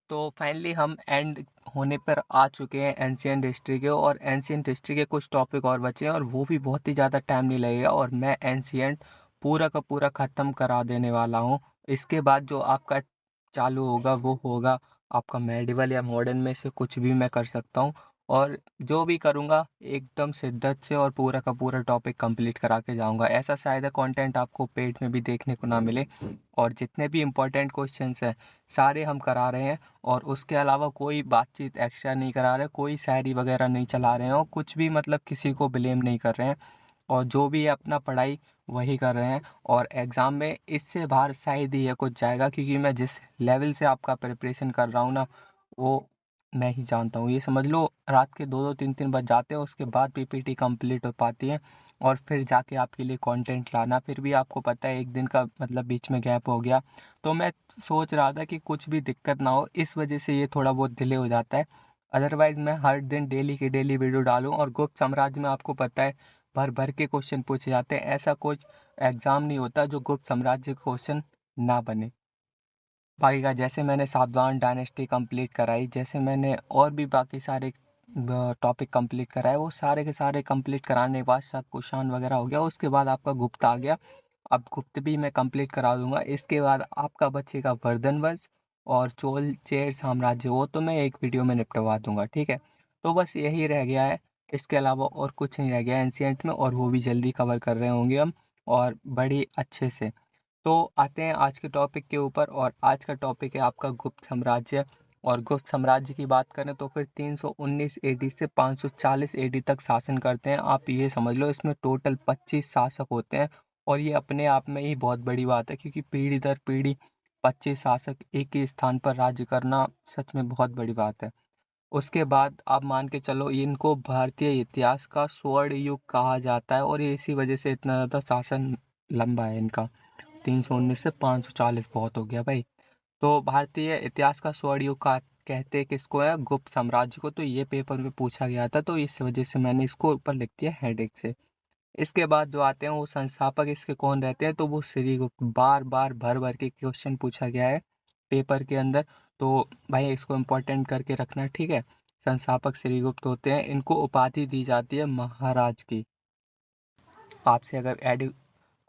तो फाइनली हम एंड होने पर आ चुके हैं एंशियंट हिस्ट्री के, और एंशियंट हिस्ट्री के कुछ टॉपिक और बचे हैं और वो भी बहुत ही ज़्यादा टाइम नहीं लगेगा और मैं एंशियंट पूरा का पूरा ख़त्म करा देने वाला हूँ। इसके बाद जो आपका चालू होगा वो होगा आपका मेडिवल या मॉडर्न में से कुछ भी मैं कर सकता हूँ, और जो भी करूँगा एकदम शिद्दत से और पूरा का पूरा टॉपिक कंप्लीट करा के जाऊँगा। ऐसा शायद कंटेंट आपको पेड में भी देखने को ना मिले, और जितने भी इम्पोर्टेंट क्वेश्चंस हैं सारे हम करा रहे हैं, और उसके अलावा कोई बातचीत एक्स्ट्रा नहीं करा रहे, कोई शायरी वगैरह नहीं चला रहे हैं, और कुछ भी मतलब किसी को ब्लेम नहीं कर रहे हैं, और जो भी है अपना पढ़ाई वही कर रहे हैं। और एग्ज़ाम में इससे बाहर शायद ही ये कुछ जाएगा, क्योंकि मैं जिस लेवल से आपका प्रिपरेशन कर रहा हूँ ना, वो मैं ही जानता हूँ। ये समझ लो रात के 2-2 3-3 बज जाते हैं, उसके बाद पीपीटी कंप्लीट हो पाती है, और फिर जाके आपके लिए कंटेंट लाना। फिर भी आपको पता है एक दिन का मतलब बीच में गैप हो गया, तो मैं सोच रहा था कि कुछ भी दिक्कत ना हो, इस वजह से ये थोड़ा बहुत डिले हो जाता है। अदरवाइज मैं हर दिन डेली की डेली वीडियो डालूँ, और गुप्त साम्राज्य में आपको पता है भर भर के क्वेश्चन पूछे जाते हैं। ऐसा कुछ एग्जाम नहीं होता जो गुप्त साम्राज्य के क्वेश्चन ना बने। बाकी का जैसे मैंने सातवाहन डायनेस्टी कंप्लीट कराई, जैसे मैंने और भी बाकी सारे टॉपिक कंप्लीट कराए, वो सारे के सारे कंप्लीट कराने के बाद शक कुषाण वगैरह हो गया, उसके बाद आपका गुप्त आ गया। अब गुप्त भी मैं कंप्लीट करा दूंगा। इसके बाद आपका बचेगा वर्धन वंश और चोल चेर साम्राज्य, वो तो मैं एक वीडियो में निपटवा दूंगा, ठीक है। तो बस यही रह गया है, इसके अलावा और कुछ नहीं रह गया एंशियंट में, और वो भी जल्दी कवर कर रहे होंगे हम, और बड़ी अच्छे से। तो आते हैं आज के टॉपिक के ऊपर, और आज का टॉपिक है आपका गुप्त साम्राज्य। और गुप्त साम्राज्य की बात करें तो फिर 319 एडी से 540 एडी तक शासन करते हैं। आप ये समझ लो इसमें टोटल 25 शासक होते हैं, और ये अपने आप में ही बहुत बड़ी बात है, क्योंकि पीढ़ी दर पीढ़ी 25 शासक एक ही स्थान पर राज्य करना सच में बहुत बड़ी बात है। उसके बाद आप मान के चलो इनको भारतीय इतिहास का स्वर्ण युग कहा जाता है, और ये इसी वजह से इतना ज़्यादा शासन लंबा है इनका। 319 से 540 बहुत हो गया भाई। तो भारतीय इतिहास का स्वर्ण युग का कहते किसको है? गुप्त साम्राज्य को। तो ये पेपर में पूछा गया था, तो इस वजह से मैंने इसको ऊपर लिख दिया हेडिंग से। इसके बाद जो आते हैं वो संस्थापक इसके कौन रहते हैं, तो वो श्री गुप्त। बार बार भर भर के क्वेश्चन पूछा गया है पेपर के अंदर, तो भाई इसको इम्पोर्टेंट करके रखना, ठीक है। संस्थापक श्री गुप्त होते हैं, इनको उपाधि दी जाती है महाराज की। आपसे अगर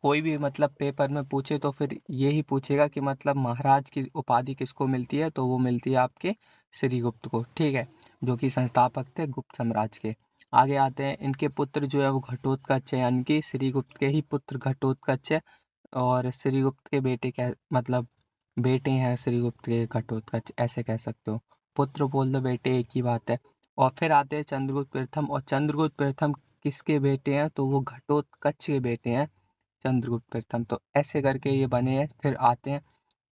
कोई भी मतलब पेपर में पूछे तो फिर यही पूछेगा कि मतलब महाराज की उपाधि किसको मिलती है, तो वो मिलती है आपके श्रीगुप्त को, ठीक है, जो कि संस्थापक थे गुप्त साम्राज्य के। आगे आते हैं इनके पुत्र जो है वो घटोत्कच है, यानी कि श्रीगुप्त के ही पुत्र घटोत्कच है, और श्रीगुप्त के बेटे क्या मतलब बेटे हैं श्रीगुप्त के घटोत्कच, ऐसे कह सकते हो। पुत्र बोल दो बेटे एक ही बात है। और फिर आते हैं चंद्रगुप्त प्रथम, और चंद्रगुप्त प्रथम किसके बेटे हैं, तो वो घटोत्कच के बेटे हैं चंद्रगुप्त प्रथम। तो ऐसे करके ये बने हैं। फिर आते हैं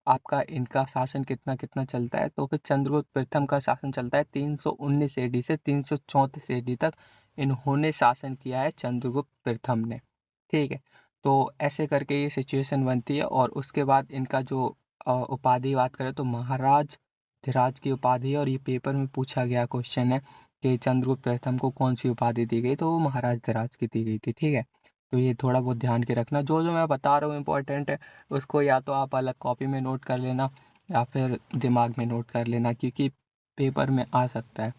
आपका इनका शासन कितना कितना चलता है, तो फिर चंद्रगुप्त प्रथम का शासन चलता है 319 एडी से 334 एडी तक इन्होंने शासन किया है चंद्रगुप्त प्रथम ने, ठीक है। तो ऐसे करके ये सिचुएशन बनती है। और उसके बाद इनका जो उपाधि बात करें तो महाराज धीराज की उपाधि है, और ये पेपर में पूछा गया क्वेश्चन है कि चंद्रगुप्त प्रथम को कौन सी उपाधि दी गई, तो वो महाराज धीराज की दी गई थी, ठीक है। तो ये थोड़ा बहुत ध्यान के रखना, जो जो मैं बता रहा हूँ इंपॉर्टेंट है, उसको या तो आप अलग कॉपी में नोट कर लेना या फिर दिमाग में नोट कर लेना, क्योंकि पेपर में आ सकता है।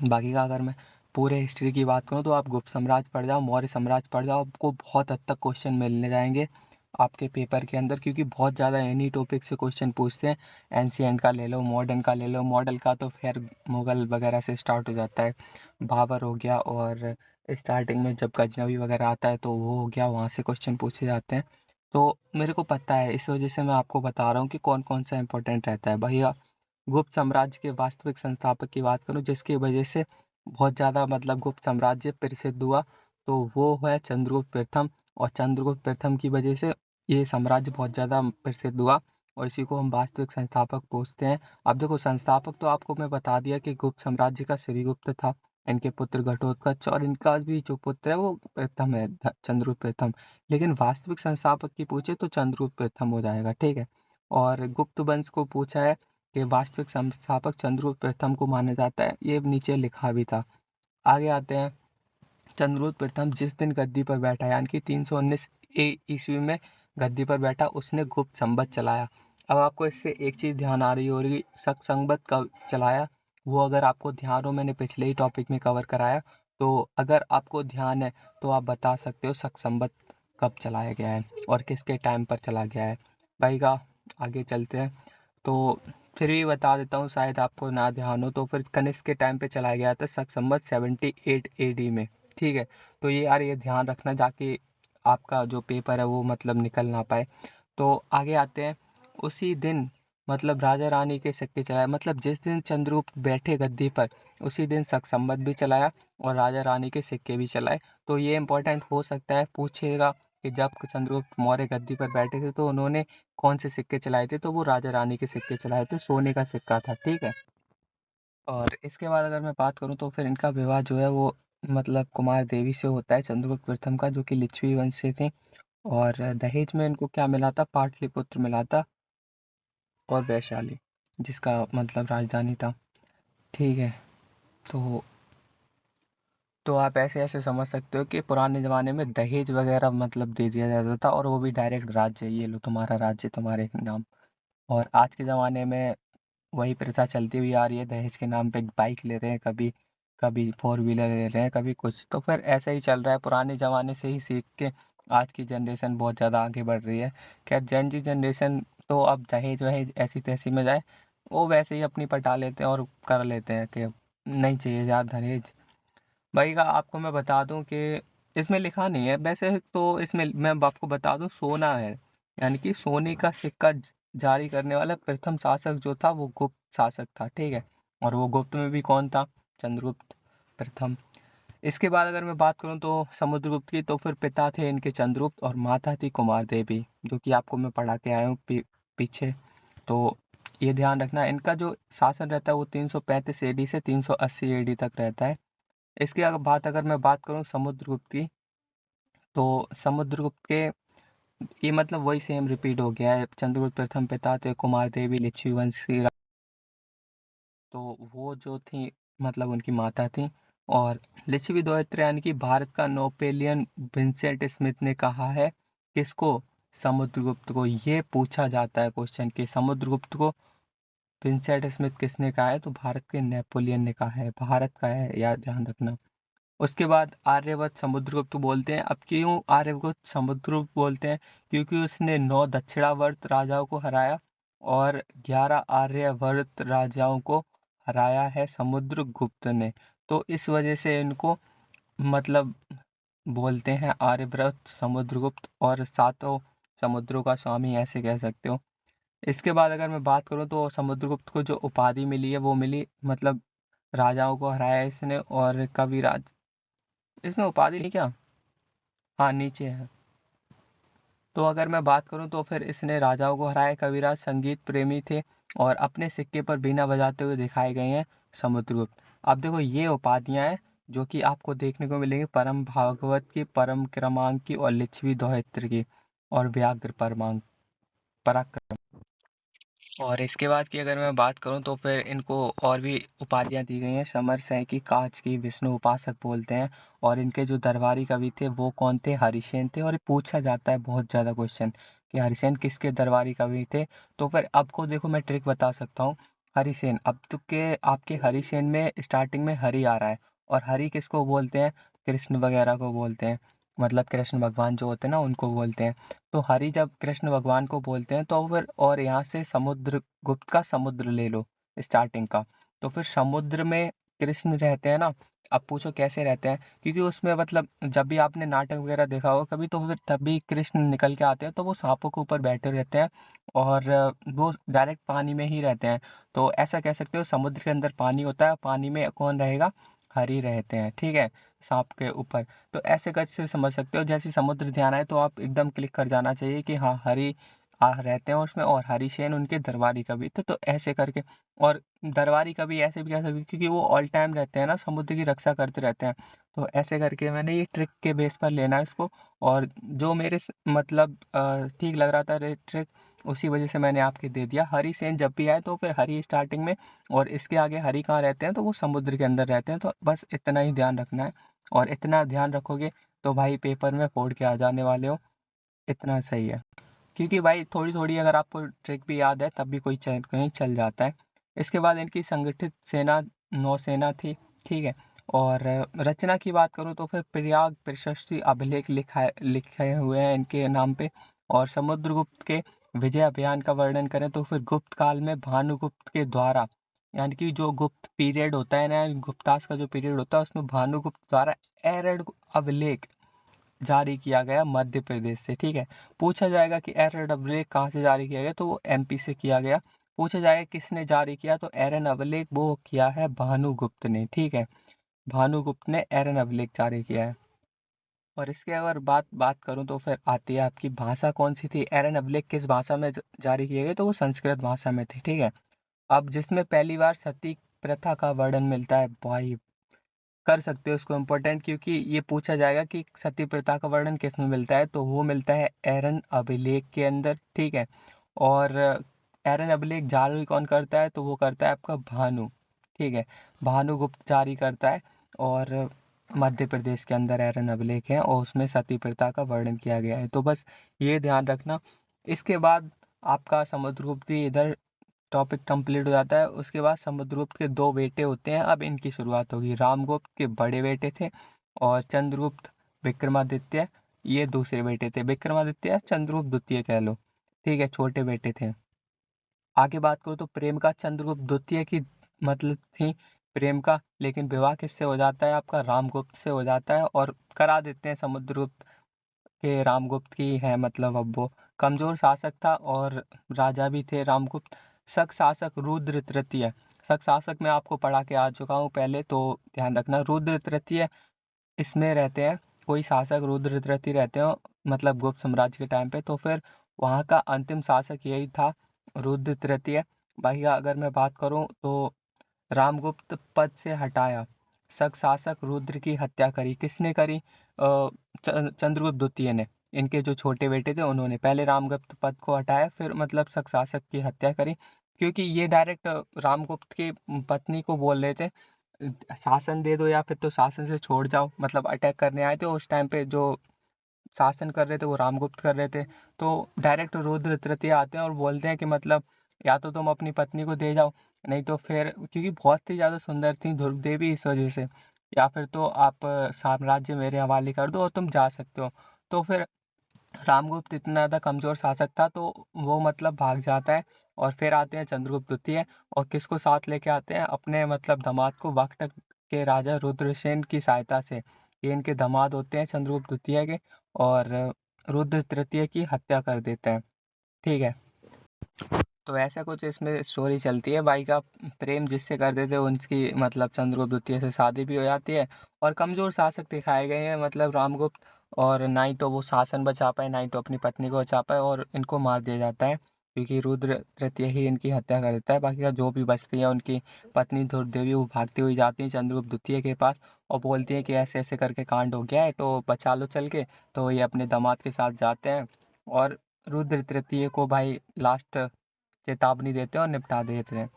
बाकी का अगर मैं पूरे हिस्ट्री की बात करूँ तो आप गुप्त साम्राज्य पढ़ जाओ, मौर्य साम्राज्य पढ़ जाओ, आपको बहुत हद तक क्वेश्चन मिलने जाएंगे आपके पेपर के अंदर, क्योंकि बहुत ज़्यादा एनी टॉपिक से क्वेश्चन पूछते हैं। एंशियंट का ले लो, मॉडर्न का ले लो, मॉडल का तो खैर मुगल वगैरह से स्टार्ट हो जाता है, बाबर हो गया, और स्टार्टिंग में जब गजनवी वगैरह आता है तो वो हो गया, वहाँ से क्वेश्चन पूछे जाते हैं। तो मेरे को पता है, इस वजह से मैं आपको बता रहा हूँ कि कौन कौन सा इंपॉर्टेंट रहता है भैया। गुप्त साम्राज्य के वास्तविक संस्थापक की बात करूँ जिसकी वजह से बहुत ज़्यादा मतलब गुप्त साम्राज्य प्रसिद्ध हुआ, तो वो है चंद्रगुप्त प्रथम। और चंद्रगुप्त प्रथम की वजह से ये साम्राज्य बहुत ज़्यादा प्रसिद्ध हुआ, और इसी को हम वास्तविक संस्थापक पूछते हैं। अब देखो संस्थापक तो आपको मैं बता दिया कि गुप्त साम्राज्य का श्रीगुप्त था, इनके पुत्र घटोत्कच, और इनका भी जो पुत्र है वो प्रथम है, चंद्रगुप्त प्रथम। लेकिन वास्तविक संस्थापक की पूछे तो चंद्रगुप्त प्रथम हो जाएगा, ठीक है। और गुप्त वंश को पूछा है कि वास्तविक संस्थापक चंद्रगुप्त प्रथम को माना जाता है, ये नीचे लिखा भी था। आगे आते हैं, चंद्रगुप्त प्रथम जिस दिन गद्दी पर बैठा, यानी कि 319 ईस्वी में गद्दी पर बैठा, उसने गुप्त संवत चलाया। अब आपको इससे एक चीज़ ध्यान आ रही होगी, सक संबत कब चलाया, वो अगर आपको ध्यान हो, मैंने पिछले ही टॉपिक में कवर कराया, तो अगर आपको ध्यान है तो आप बता सकते हो सक संबत कब चलाया गया है और किसके टाइम पर चला गया है। भाई का आगे चलते हैं, तो फिर भी बता देता हूँ, शायद आपको ना ध्यान हो। तो फिर कनिष्क के टाइम पे चला गया था शक संबत 78 AD में। ठीक है, तो ये यार ये ध्यान रखना, जाके आपका जो पेपर है वो मतलब निकल ना पाए। तो आगे आते हैं, उसी दिन मतलब राजा रानी के सिक्के चलाए, मतलब जिस दिन चंद्रगुप्त बैठे गद्दी पर उसी दिन शक संबत भी चलाया और राजा रानी के सिक्के भी चलाए। तो ये इम्पोर्टेंट हो सकता है, पूछेगा कि जब चंद्रगुप्त मौर्य गद्दी पर बैठे थे तो उन्होंने कौन से सिक्के चलाए थे, तो वो राजा रानी के सिक्के चलाए थे, सोने का सिक्का था। ठीक है, और इसके बाद अगर मैं बात करूं तो फिर इनका विवाह जो है वो मतलब कुमार देवी से होता है, चंद्रगुप्त प्रथम का, जो कि लिच्छवी वंश से थे। और दहेज में इनको क्या मिला था, पाटलिपुत्र मिला था और वैशाली, जिसका मतलब राजधानी था। ठीक है, तो आप ऐसे ऐसे समझ सकते हो कि पुराने ज़माने में दहेज वगैरह मतलब दे दिया जाता था, और वो भी डायरेक्ट, राज्य ये लो तुम्हारा राज्य तुम्हारे नाम। और आज के ज़माने में वही प्रथा चलती हुई आ रही है, दहेज के नाम पे बाइक ले रहे हैं, कभी कभी फोर व्हीलर ले रहे हैं, कभी कुछ। तो फिर ऐसा ही चल रहा है, पुराने ज़माने से ही सीख के आज की जनरेशन बहुत ज़्यादा आगे बढ़ रही है। खैर जेन जी जनरेशन तो अब दहेज वहेज ऐसी तैसी में जाए, वो वैसे ही अपनी पटा लेते हैं और कर लेते हैं कि नहीं चाहिए यार दहेज। भाई का आपको मैं बता दूं कि इसमें लिखा नहीं है वैसे, तो इसमें मैं आपको बता दूं सोना है, यानी कि सोने का सिक्का जारी करने वाला प्रथम शासक जो था वो गुप्त शासक था। ठीक है, और वो गुप्त में भी कौन था, चंद्रगुप्त प्रथम। इसके बाद अगर मैं बात करूं तो समुद्रगुप्त की, तो फिर पिता थे इनके चंद्रगुप्त और माता थी कुमार देवी, जो कि आपको मैं पढ़ा के आया हूँ पीछे। तो ये ध्यान रखना, इनका जो शासन रहता है वो 335 AD से 380 AD तक रहता है। इसकी अगर मैं बात करूं समुद्रगुप्त की, तो समुद्रगुप्त के ये मतलब वही सेम रिपीट हो गया है, चंद्रगुप्त प्रथम पिता थे कुमार देवी लिच्छवी वंश की, तो वो जो थी मतलब उनकी माता थी। और लिच्छवी द्वितीय यानी कि भारत का नेपोलियन विंसेंट स्मिथ ने कहा है किसको, समुद्रगुप्त को। ये पूछा जाता है क्वेश्चन कि समुद्रगुप्त को विंसेंट स्मिथ किसने कहा है, तो भारत के नेपोलियन ने कहा है, भारत का है, याद ध्यान रखना। उसके बाद आर्यभट्ट समुद्रगुप्त बोलते हैं। अब क्यों आर्यभट्ट समुद्रगुप्त बोलते हैं, क्योंकि उसने 9 दक्षिणावर्त राजाओं को हराया और 11 आर्यवर्त राजाओं को हराया है समुद्रगुप्त ने। तो इस वजह से इनको मतलब बोलते हैं आर्यभट्ट समुद्रगुप्त, और सातों समुद्रों का स्वामी ऐसे कह सकते हो। इसके बाद अगर मैं बात करूं तो समुद्रगुप्त को जो उपाधि मिली है वो मिली मतलब राजाओं को हराया इसने, और कविराज, इसमें उपाधि नहीं क्या, हाँ नीचे है। तो अगर मैं बात करूं तो फिर इसने राजाओं को हराया, कविराज, संगीत प्रेमी थे और अपने सिक्के पर बीना बजाते हुए दिखाए गए हैं समुद्रगुप्त। अब देखो ये उपाधियां हैं जो कि आपको देखने को मिलेंगी परम भागवत की, परम क्रमांक की और लिच्छवी दोहित्र की और व्याघ्र परमांक पराक्रम। और इसके बाद की अगर मैं बात करूं तो फिर इनको और भी उपाधियां दी गई हैं, समर सह की, काच की, विष्णु उपासक बोलते हैं। और इनके जो दरबारी कवि थे वो कौन थे, हरिसेन थे। और ये पूछा जाता है बहुत ज़्यादा क्वेश्चन कि हरिसेन किसके दरबारी कवि थे। तो फिर आपको देखो मैं ट्रिक बता सकता हूँ। हरिसेन, अब तो के आपके हरिसेन में स्टार्टिंग में हरि आ रहा है, और हरि किसको बोलते हैं, कृष्ण वगैरह को बोलते हैं, मतलब कृष्ण भगवान जो होते हैं ना उनको बोलते हैं। तो हरि जब कृष्ण भगवान को बोलते हैं तो फिर, और यहाँ से समुद्र गुप्त का समुद्र ले लो स्टार्टिंग का, तो फिर समुद्र में कृष्ण रहते हैं ना। अब पूछो कैसे रहते हैं, क्योंकि उसमें मतलब जब भी आपने नाटक वगैरह देखा होगा कभी, तो फिर तभी कृष्ण निकल के आते हैं तो वो सांपों के ऊपर बैठे रहते हैं, और वो डायरेक्ट पानी में ही रहते हैं। तो ऐसा कह सकते हो समुद्र के अंदर पानी होता है, पानी में कौन रहेगा, हरि रहते हैं। ठीक है, सांप के ऊपर। तो ऐसे कैसे समझ सकते हो, जैसे समुद्र ध्यान आए तो आप एकदम क्लिक कर जाना चाहिए कि हाँ हरि रहते हैं उसमें, और हरिसेन उनके दरबारी कवि थे। तो ऐसे करके, और दरबारी कवि ऐसे भी कह सकते हैं क्योंकि वो ऑल टाइम रहते हैं ना, समुद्र की रक्षा करते रहते हैं। तो ऐसे करके मैंने ये ट्रिक के बेस पर लेना है इसको, और जो मेरे मतलब ठीक लग रहा था ट्रिक, उसी वजह से मैंने आपके दे दिया। हरिसेन जब भी आए तो फिर हरि स्टार्टिंग में, और इसके आगे हरि कहाँ रहते हैं, तो वो समुद्र के अंदर रहते हैं। तो बस इतना ही ध्यान रखना है, और इतना ध्यान रखोगे तो भाई पेपर में फोड़ के आ जाने वाले हो, इतना सही है। क्योंकि भाई थोड़ी थोड़ी अगर आपको ट्रिक भी याद है तब भी कोई कहीं चल जाता है। इसके बाद इनकी संगठित सेना नौसेना थी, ठीक है। और रचना की बात करूँ तो फिर प्रयाग प्रशस्ति अभिलेख लिखे हुए हैं इनके नाम पे। और समुद्रगुप्त के विजय अभियान का वर्णन करें तो फिर गुप्त काल में भानुगुप्त के द्वारा, यानी कि जो गुप्त पीरियड होता है ना, गुप्तास का जो पीरियड होता है उसमें भानुगुप्त द्वारा एरड अभिलेख जारी किया गया मध्य प्रदेश से, ठीक है। पूछा जाएगा कि एरन अभिलेख कहाँ से जारी किया गया, तो वो एमपी से किया गया। पूछा जाएगा किसने जारी किया, तो एरन अभिलेख वो किया है भानुगुप्त ने, ठीक है। भानुगुप्त ने एरन अभिलेख जारी किया है। और इसके अगर बात बात करूं तो फिर आती है आपकी भाषा कौन सी थी। एरन अभिलेख किस भाषा में जारी किए गए, तो वो संस्कृत भाषा में थे, ठीक है। अब जिसमें पहली बार सती प्रथा का वर्णन मिलता है, भाई कर सकते हो इसको इम्पोर्टेंट, क्योंकि ये पूछा जाएगा कि सती प्रथा का वर्णन किस में मिलता है, तो वो मिलता है एरन अभिलेख के अंदर, ठीक है। और एरन अभिलेख जारी कौन करता है, तो वो करता है आपका भानु, ठीक है। भानुगुप्त जारी करता है। और मध्य प्रदेश के अंदर एरन अभिलेख है और उसमें सती प्रथा का वर्णन किया गया है, तो बस ये ध्यान रखना। इसके बाद आपका समुद्रगुप्त भी इधर टॉपिक कंप्लीट हो जाता है। उसके बाद समुद्रगुप्त के दो बेटे होते हैं, अब इनकी शुरुआत होगी। रामगुप्त के बड़े बेटे थे और चंद्रगुप्त विक्रमादित्य ये दूसरे बेटे थे। विक्रमादित्य या चंद्रगुप्त द्वितीय कह लो, ठीक है, छोटे बेटे थे। आगे बात करूँ तो प्रेम का चंद्रगुप्त द्वितीय की मतलब थी प्रेम का, लेकिन विवाह किससे हो जाता है, आपका रामगुप्त से हो जाता है। और करा देते हैं समुद्रगुप्त के रामगुप्त की है, मतलब अब वो कमजोर शासक था और राजा भी थे रामगुप्त। शक शासक रुद्र तृतीय, शक शासक मैं आपको पढ़ा के आ चुका हूँ पहले, तो ध्यान रखना। रुद्र तृतीय इसमें रहते हैं, कोई शासक रुद्र तृतीय रहते हो मतलब गुप्त साम्राज्य के टाइम पे, तो फिर वहाँ का अंतिम शासक यही था, रुद्र तृतीय। बाकी अगर मैं बात करूँ तो रामगुप्त पद से हटाया, शक शासक रुद्र की हत्या करी, किसने करी, चंद्रगुप्त द्वितीय ने। इनके जो छोटे बेटे थे उन्होंने पहले रामगुप्त पद को हटाया, फिर मतलब शक शासक की हत्या करी, क्योंकि ये डायरेक्ट रामगुप्त की पत्नी को बोल रहे थे शासन दे दो या फिर तो शासन से छोड़ जाओ, मतलब अटैक करने आए थे उस टाइम पे। जो शासन कर रहे थे वो रामगुप्त कर रहे थे, तो डायरेक्ट रुद्र तृतीय आते हैं और बोलते हैं कि मतलब या तो तुम अपनी पत्नी को दे जाओ, नहीं तो फिर, क्योंकि बहुत ही ज़्यादा सुंदर थी ध्रुव देवी इस वजह से, या फिर तो आप साम्राज्य मेरे हवाले कर दो और तुम जा सकते हो। तो फिर रामगुप्त इतना ज़्यादा कमजोर शासक था तो वो मतलब भाग जाता है। और फिर आते हैं चंद्रगुप्त द्वितीय, और किसको साथ लेके आते हैं, अपने मतलब दामाद को, वक्त के राजा रुद्रसेन की सहायता से। ये इनके दामाद होते हैं चंद्रगुप्त द्वितीय के, और रुद्र तृतीय की हत्या कर देते हैं, ठीक है। तो ऐसा कुछ इसमें स्टोरी चलती है। भाई का प्रेम जिससे करते थे उनकी मतलब चंद्रगुप्त द्वितीय से शादी भी हो जाती है। और कमजोर शासक दिखाए गए हैं मतलब रामगुप्त, और ना ही तो वो शासन बचा पाए ना ही तो अपनी पत्नी को बचा पाए, और इनको मार दिया जाता है क्योंकि रुद्र तृतीय ही इनकी हत्या कर देता है। बाकी का जो भी बचती है उनकी पत्नी दुर्देवी वो भागती हुई जाती है चंद्रगुप्त द्वितीय के पास, और बोलती है कि ऐसे ऐसे करके कांड हो गया है तो बचा लो चल के। तो ये अपने दामाद के साथ जाते हैं और रुद्र तृतीय को भाई लास्ट चेतावनी देते हैं और निपटा देते हैं।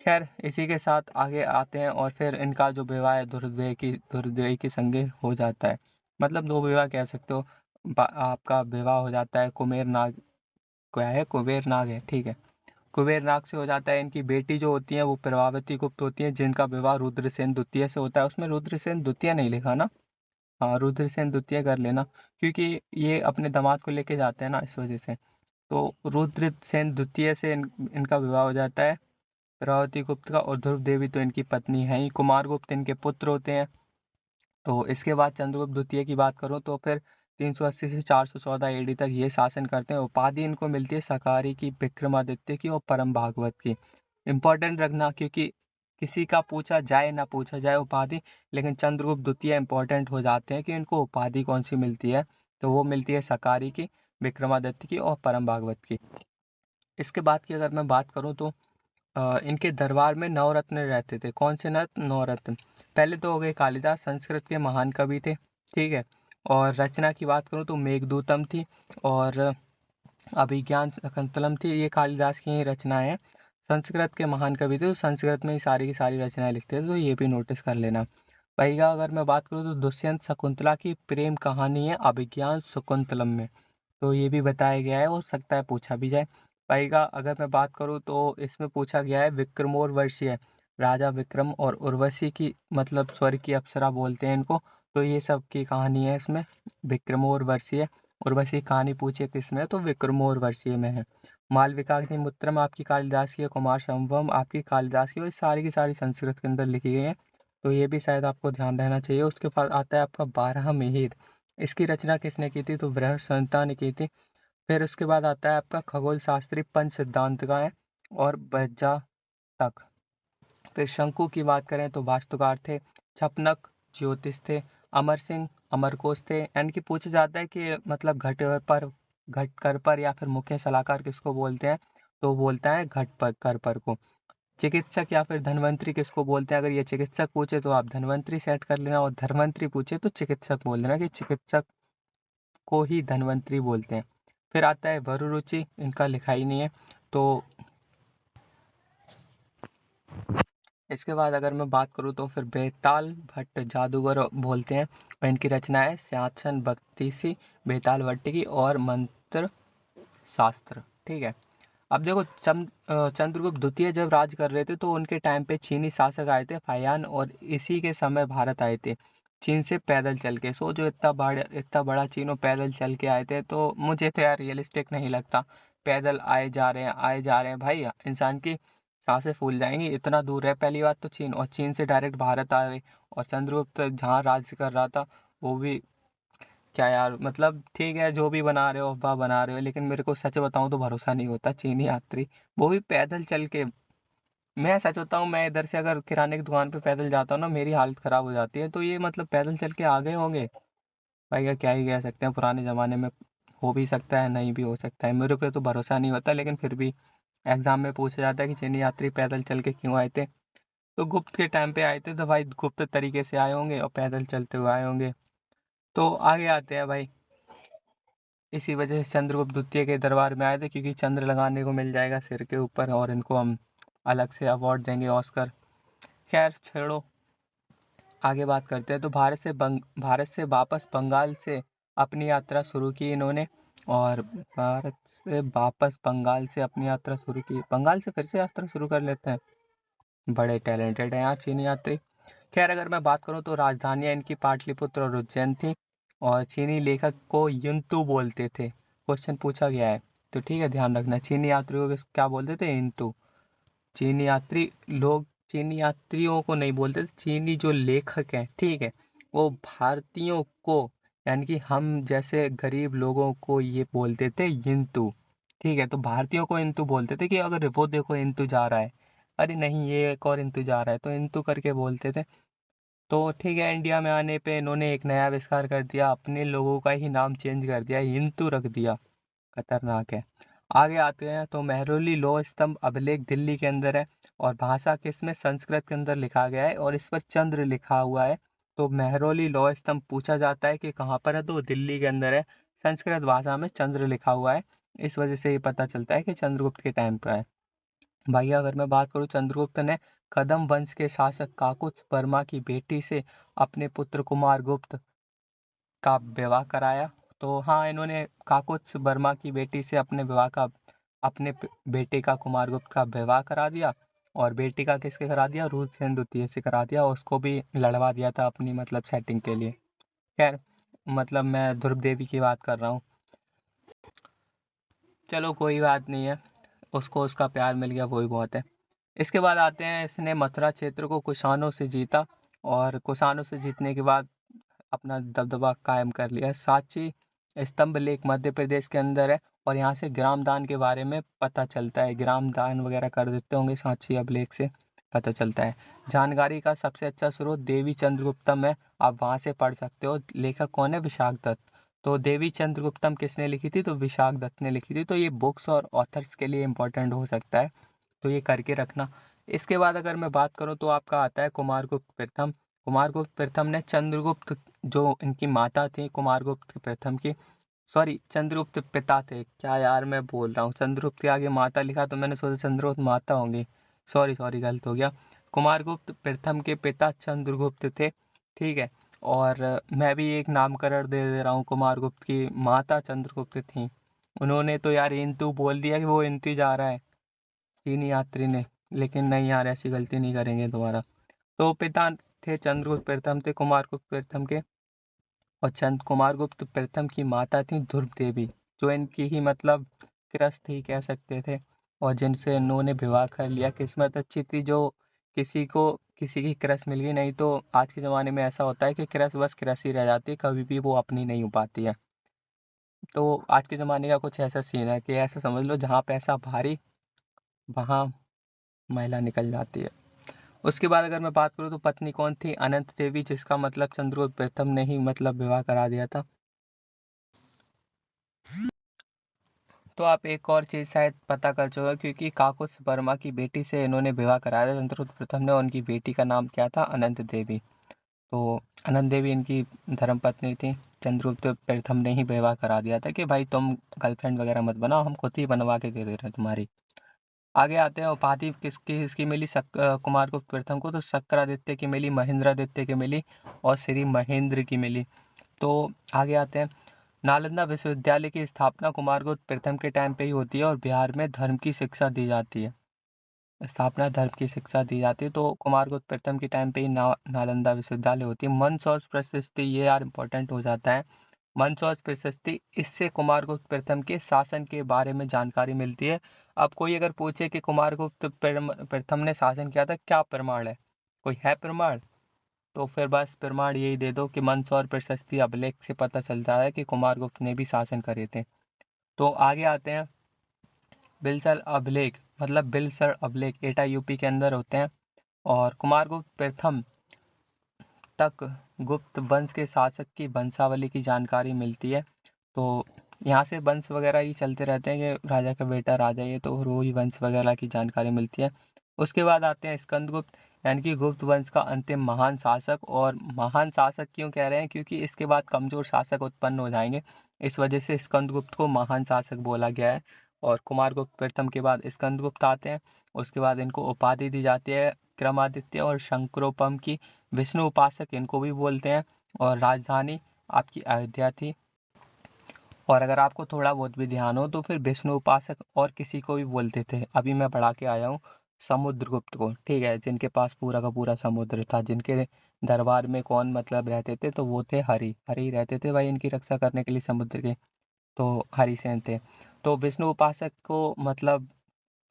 खैर इसी के साथ आगे आते हैं, और फिर इनका जो विवाह है दुर्देवी की संगे हो जाता है। मतलब दो विवाह कह सकते हो। आपका विवाह हो जाता है कुमेर नाग, क्या है, कुबेर नाग है, ठीक है। कुबेर नाग से हो जाता है। इनकी बेटी जो होती है वो प्रभावती गुप्त होती है, जिनका विवाह रुद्रसेन द्वितीय से होता है। उसमें रुद्रसेन द्वितीय नहीं लिखा ना, हाँ रुद्रसेन द्वितीय कर लेना, क्योंकि ये अपने दामाद को लेके जाते हैं ना, इस वजह से। तो रुद्रसेन द्वितीय से इनका विवाह हो जाता है प्रभावती गुप्त का, और ध्रुव देवी तो इनकी पत्नी है ही। कुमार गुप्त इनके पुत्र होते हैं। तो इसके बाद चंद्रगुप्त द्वितीय की बात करूं तो फिर 380 से 414 एडी तक ये शासन करते हैं। उपाधि इनको मिलती है सकारी की, विक्रमादित्य की और परम भागवत की। इंपॉर्टेंट रखना, क्योंकि किसी का पूछा जाए ना पूछा जाए उपाधि, लेकिन चंद्रगुप्त द्वितीय इंपॉर्टेंट हो जाते हैं कि इनको उपाधि कौन सी मिलती है, तो वो मिलती है सकारी की, विक्रमादित्य की और परम भागवत की। इसके बाद की अगर मैं बात करूं तो इनके दरबार में नवरत्न रहते थे। कौन से नवरत्न, पहले तो हो गए कालिदास, संस्कृत के महान कवि थे, ठीक है। और रचना की बात करूँ तो मेघदूतम थी, और अभिज्ञान शाकुंतलम थी, ये कालिदास की ही रचनाएं हैं। संस्कृत के महान कवि थे तो संस्कृत में ही सारी की सारी रचनाएं लिखते थे, तो ये भी नोटिस कर लेना। वही का अगर मैं बात करूँ तो दुष्यंत शकुंतला की प्रेम कहानी है अभिज्ञान शाकुंतलम में। तो ये भी बताया गया है, हो सकता है पूछा भी जाए। भाई का अगर मैं बात करूँ तो इसमें पूछा गया है विक्रमोर्वशीय राजा विक्रम और उर्वशी की मतलब स्वर्ग की अप्सरा बोलते हैं इनको। तो ये सब की कहानी है इसमें। विक्रमोर्वशीय उर्वशी की कहानी पूछे किसमें है तो विक्रमोर्वशीय में है। मालविकाग्निमित्रम आपकी कालिदास की है, कुमार संभवम आपकी कालिदास की, और ये सारी की सारी संस्कृत के अंदर लिखी गई है। तो ये भी शायद आपको ध्यान रहना चाहिए। उसके बाद आता है आपका 12 मिहिर। इसकी रचना किसने की थी तो बृहत संहिता ने की थी। फिर उसके बाद आता है आपका खगोल शास्त्री पंच सिद्धांत का है और बज्जा तक। फिर शंकु की बात करें तो वास्तुकार थे। छपनक ज्योतिष थे। अमर सिंह अमरकोश थे। यानी कि पूछा जाता है कि मतलब घटकर पर या फिर मुख्य सलाहकार किसको बोलते हैं तो बोलता है घटकर पर को। चिकित्सक या फिर धनवंतरी किसको बोलते हैं, अगर ये चिकित्सक पूछे तो आप धनवंतरी सेट कर लेना, और धनवंतरी पूछे तो चिकित्सक बोल देना कि चिकित्सक को ही धनवंतरी बोलते हैं। फिर आता है वरुरुचि, इनका लिखा ही नहीं है। तो इसके बाद अगर मैं बात करूँ तो फिर बेताल भट्ट जादूगर बोलते हैं, और इनकी रचना है स्यासन बत्तीसी बेताल भट्ट की और मंत्र शास्त्र। ठीक है। अब देखो चंद्रगुप्त द्वितीय जब राज कर रहे थे तो उनके टाइम पे चीनी शासक आए थे फायान, और इसी के समय भारत आए थे चीन से पैदल चल के। सो जो इतना बड़ा चीन पैदल चल के आए थे, तो मुझे तो यार रियलिस्टिक नहीं लगता। पैदल आए जा रहे हैं भाई, इंसान की सांसें फूल जाएंगी, इतना दूर है पहली बात तो चीन, और चीन से डायरेक्ट भारत आ गए। और चंद्रगुप्त जहाँ राज कर रहा था वो भी क्या यार, मतलब ठीक है जो भी बना रहे हो अफवाह बना रहे हो, लेकिन मेरे को सच बताऊं तो भरोसा नहीं होता चीनी यात्री, वो भी पैदल चल के। मैं सच बताऊं, मैं इधर से अगर किराने की दुकान पे पैदल जाता हूँ ना मेरी हालत खराब हो जाती है, तो ये मतलब पैदल चल के आ गए होंगे। भाई का क्या ही कह सकते हैं, पुराने जमाने में हो भी सकता है नहीं भी हो सकता है, मेरे को तो भरोसा नहीं होता, लेकिन फिर भी एग्जाम में पूछा जाता है कि चीनी यात्री पैदल चल के क्यों आए थे, तो गुप्त के टाइम पे आए थे, तो भाई गुप्त तरीके से आए होंगे और पैदल चलते हुए आए होंगे। तो आगे आते हैं भाई। इसी वजह से चंद्रगुप्त द्वितीय के दरबार में आए थे, क्योंकि चंद्र लगाने को मिल जाएगा सिर के ऊपर और इनको हम अलग से अवार्ड देंगे ऑस्कर। खैर छोड़ो, आगे बात करते हैं। तो भारत से वापस बंगाल से अपनी यात्रा शुरू की इन्होंने, और भारत से वापस बंगाल से अपनी यात्रा शुरू की, बंगाल से फिर से यात्रा शुरू कर लेते हैं। बड़े टैलेंटेड हैं यार चीनी यात्री। खैर अगर मैं बात करूँ तो राजधानियाँ इनकी पाटलिपुत्र और उज्जैन थी, और चीनी लेखक को युन्तु बोलते थे। क्वेश्चन पूछा गया है तो ठीक है ध्यान रखना, चीनी यात्रियों को क्या बोलते थे, युन्तु। चीनी यात्री लोग चीनी यात्रियों को नहीं बोलते थे, चीनी जो लेखक हैं ठीक है वो भारतीयों को, यानी कि हम जैसे गरीब लोगों को ये बोलते थे युन्तु। ठीक है, तो भारतीयों को इंतु बोलते थे कि अगर वो देखो इंतु जा रहा है, अरे नहीं ये एक और इंतु जा रहा है, तो इंतु करके बोलते थे। तो ठीक है, इंडिया में आने पे इन्होंने एक नया आविष्कार कर दिया, अपने लोगों का ही नाम चेंज कर दिया, हिंदू रख दिया। खतरनाक है। आगे आते हैं तो मेहरौली लौह स्तंभ अभिलेख दिल्ली के अंदर है, और भाषा किसमें संस्कृत के अंदर लिखा गया है, और इस पर चंद्र लिखा हुआ है। तो मेहरौली लौह स्तंभ पूछा जाता है कि कहाँ पर है, तो दिल्ली के अंदर है। संस्कृत भाषा में चंद्र लिखा हुआ है, इस वजह से ये पता चलता है कि चंद्रगुप्त के टाइम पर है। भैया अगर मैं बात करूँ, चंद्रगुप्त ने कदम वंश के शासक काकुत्स वर्मा की बेटी से अपने पुत्र कुमार गुप्त का विवाह कराया। तो हाँ, इन्होंने काकुत्स वर्मा की बेटी से बेटे का कुमार गुप्त का विवाह करा दिया, और बेटी का किसके करा दिया, रूद्रसेन द्वितीय से करा दिया, और उसको भी लड़वा दिया था अपनी मतलब सेटिंग के लिए। खैर मतलब मैं ध्रुव देवी की बात कर रहा हूँ। चलो कोई बात नहीं है, उसको उसका प्यार मिल गया वही बहुत है। इसके बाद आते हैं, इसने मथुरा क्षेत्र को कुषाणों से जीता, और कुषाणों से जीतने के बाद अपना दबदबा कायम कर लिया। सांची स्तंभ लेख मध्य प्रदेश के अंदर है, और यहाँ से ग्राम दान के बारे में पता चलता है, ग्राम दान वगैरह कर देते होंगे सांची अभिलेख से पता चलता है। जानकारी का सबसे अच्छा स्रोत देवी चंद्रगुप्तम है, आप वहाँ से पढ़ सकते हो। लेखक कौन है, विशाख दत्त। तो देवी चंद्रगुप्तम किसने लिखी थी, तो विशाख दत्त ने लिखी थी। तो ये बुक्स और ऑथर्स के लिए इंपॉर्टेंट हो सकता है, तो ये करके रखना। इसके बाद अगर मैं बात करूँ तो आपका आता है कुमारगुप्त प्रथम। कुमारगुप्त प्रथम ने चंद्रगुप्त, जो इनकी माता थी कुमारगुप्त प्रथम की, सॉरी चंद्रगुप्त पिता थे, क्या यार मैं बोल रहा हूँ, चंद्रगुप्त के आगे माता लिखा तो मैंने सोचा चंद्रगुप्त माता होंगे, सॉरी सॉरी गलत हो गया। कुमारगुप्त प्रथम के पिता चंद्रगुप्त थे। ठीक है, और मैं भी एक नामकरण दे दे रहा हूँ, कुमारगुप्त की माता चंद्रगुप्त थी। उन्होंने तो यार इंतु बोल दिया कि वो इंतु जा रहा है चीनी यात्री ने, लेकिन नहीं यार, ऐसी गलती नहीं करेंगे दोबारा। तो पिता थे चंद्रगुप्त प्रथम थे कुमारगुप्त प्रथम के, और चंद कुमारगुप्त प्रथम की माता थी ध्रुव देवी, जो इनकी ही मतलब क्रस थी कह सकते थे, और जिनसे इन्होंने विवाह कर लिया। किस्मत अच्छी थी जो किसी को किसी की क्रस मिल गई, नहीं तो आज के ज़माने में ऐसा होता है कि क्रस बस क्रस ही रह जाती है, कभी भी वो अपनी नहीं हो पाती है। तो आज के ज़माने का कुछ ऐसा सीन है कि ऐसा समझ लो, जहाँ पैसा भारी वहाँ महिला निकल जाती है। उसके बाद अगर मैं बात करूँ तो पत्नी कौन थी? अनंत देवी, जिसका मतलब चंद्रगुप्त प्रथम ने ही मतलब विवाह करा दिया था। तो आप एक और चीज़ शायद पता कर चुके हो, क्योंकि काकुत्स वर्मा की बेटी से इन्होंने विवाह कराया था चंद्रगुप्त प्रथम ने, उनकी बेटी का नाम क्या था? अनंत देवी। तो अनंत देवी इनकी धर्मपत्नी थी। चंद्रगुप्त प्रथम ने ही विवाह करा दिया था कि भाई तुम गर्लफ्रेंड वगैरह मत बनाओ, हम खुद ही बनवा के दे रहे हैं तुम्हारी। आगे आते हैं, उपाधि किसकी किसकी मिली कुमारगुप्त प्रथम को? तो शक्रादित्य की मिली, महेंद्रादित्य की मिली, और श्री महेंद्र की मिली। तो आगे आते हैं, नालंदा विश्वविद्यालय की स्थापना कुमारगुप्त प्रथम के टाइम पे ही होती है, और बिहार में धर्म की शिक्षा दी जाती है। स्थापना धर्म की शिक्षा दी जाती है, तो कुमारगुप्त प्रथम के टाइम पे ही नालंदा विश्वविद्यालय होती है। मंच और प्रशस्ति, ये यार इंपॉर्टेंट हो जाता है। मंच और प्रशस्ति, इससे कुमारगुप्त प्रथम के शासन के बारे में जानकारी मिलती है। अब कोई अगर पूछे कि कुमारगुप्त प्रथम ने शासन किया था, क्या प्रमाण है? कोई है प्रमाण? तो फिर बस प्रमाण यही दे दो कि मंच और प्रशस्ति अभिलेख से पता चलता है कि कुमारगुप्त ने भी शासन करे थे। तो आगे आते हैं, बिलसर अभिलेख, मतलब बिलसर अभिलेख एटा यूपी के अंदर होते हैं, और कुमारगुप्त प्रथम तक गुप्त वंश के शासक की वंशावली की जानकारी मिलती है। तो यहाँ से वंश वगैरह ही चलते रहते हैं कि राजा का बेटा राजा, ये तो वही वंश वगैरह की जानकारी मिलती है। उसके बाद आते हैं स्कंदगुप्त, यानी कि गुप्त वंश का अंतिम महान शासक। और महान शासक क्यों कह रहे हैं? क्योंकि इसके बाद कमजोर शासक उत्पन्न हो जाएंगे, इस वजह से स्कंदगुप्त को महान शासक बोला गया है। और कुमारगुप्त प्रथम के बाद स्कंदगुप्त आते हैं। उसके बाद इनको उपाधि दी जाती है क्रमादित्य और शंकरोपम की, विष्णु उपासक इनको भी बोलते हैं। और राजधानी आपकी अयोध्या थी। और अगर आपको थोड़ा बहुत भी ध्यान हो तो फिर विष्णु उपासक और किसी को भी बोलते थे, अभी मैं बढ़ा के आया हूँ, समुद्रगुप्त को, ठीक है, जिनके पास पूरा का पूरा समुद्र था, जिनके दरबार में कौन मतलब रहते थे? तो वो थे हरि, हरि रहते थे भाई इनकी रक्षा करने के लिए समुद्र के, तो हरिसेन थे। तो विष्णु उपासक को मतलब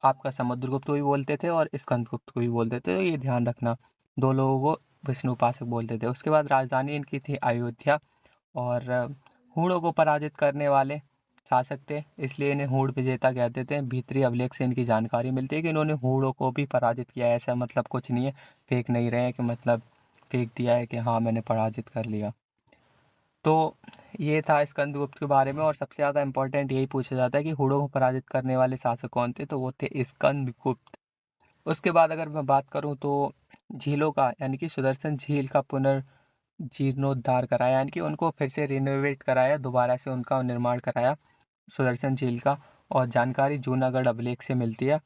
आपका समुद्रगुप्त को भी बोलते थे और स्कंदगुप्त को भी बोलते थे, तो ये ध्यान रखना, दो लोगों को विष्णु उपासक बोलते थे। उसके बाद राजधानी इनकी थी अयोध्या। और हूणों को पराजित करने वाले शासक थे, इसलिए इन्हें हूण विजेता कहते थे। भीतरी अभिलेख से इनकी जानकारी मिलती है कि इन्होंने हूणों को भी पराजित किया है, ऐसा मतलब कुछ नहीं है, फेंक नहीं रहे हैं कि मतलब फेंक दिया है कि हाँ मैंने पराजित कर लिया। तो ये था स्कंदगुप्त के बारे में, और सबसे ज़्यादा इंपॉर्टेंट यही पूछा जाता है कि हूणों को पराजित करने वाले शासक कौन थे? तो वो थे स्कंदगुप्त। उसके बाद अगर मैं बात करूं तो झीलों का, यानी कि सुदर्शन झील का पुनर्जीर्णोद्धार कराया, यानी कि उनको फिर से रिनोवेट कराया, दोबारा से उनका निर्माण कराया सुदर्शन झील का। और जानकारी जूनागढ़ अभिलेख से मिलती है,